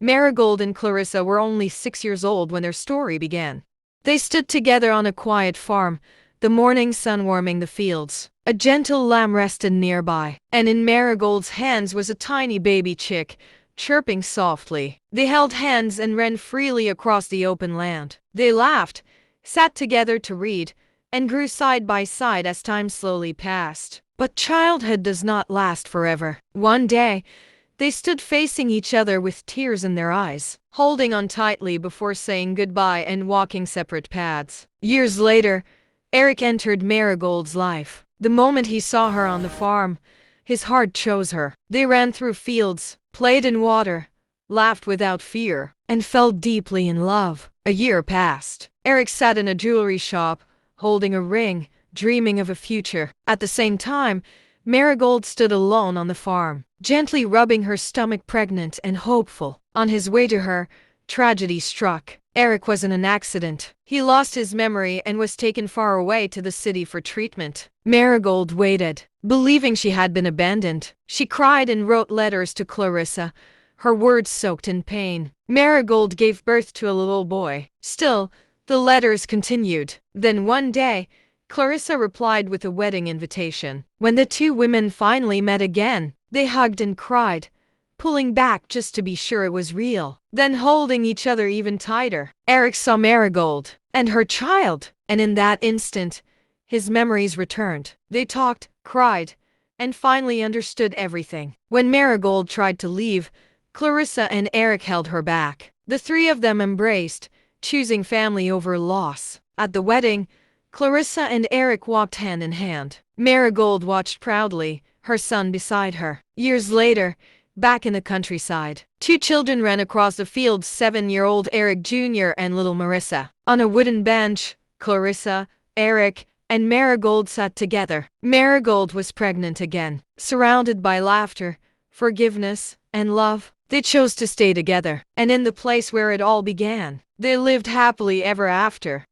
Marigold and Clarissa were only 6 years old when their story began. They stood together on a quiet farm, the morning sun warming the fields. A gentle lamb rested nearby, and in Marigold's hands was a tiny baby chick, chirping softly. They held hands and ran freely across the open land. They laughed, sat together to read, and grew side by side as time slowly passed. But childhood does not last forever. One day, they stood facing each other with tears in their eyes, holding on tightly before saying goodbye and walking separate paths. Years later, Eric entered Marigold's life. The moment he saw her on the farm, his heart chose her. They ran through fields, played in water, laughed without fear, and fell deeply in love. A year passed. Eric sat in a jewelry shop, holding a ring, dreaming of a future. At the same time, Marigold stood alone on the farm, gently rubbing her stomach, pregnant and hopeful. On his way to her, tragedy struck. Eric was in an accident. He lost his memory and was taken far away to the city for treatment. Marigold waited, believing she had been abandoned. She cried and wrote letters to Clarissa, her words soaked in pain. Marigold gave birth to a little boy. Still, the letters continued. Then one day, Clarissa replied with a wedding invitation. When the two women finally met again, they hugged and cried, pulling back just to be sure it was real, then holding each other even tighter. Eric saw Marigold and her child, and in that instant, his memories returned. They talked, cried, and finally understood everything. When Marigold tried to leave, Clarissa and Eric held her back. The three of them embraced, choosing family over loss. At the wedding, Clarissa and Eric walked hand in hand. Marigold watched proudly, her son beside her. Years later, back in the countryside, two children ran across the fields, 7-year-old Eric Jr. and little Marissa. On a wooden bench, Clarissa, Eric, and Marigold sat together. Marigold was pregnant again. Surrounded by laughter, forgiveness, and love, they chose to stay together. And in the place where it all began, they lived happily ever after.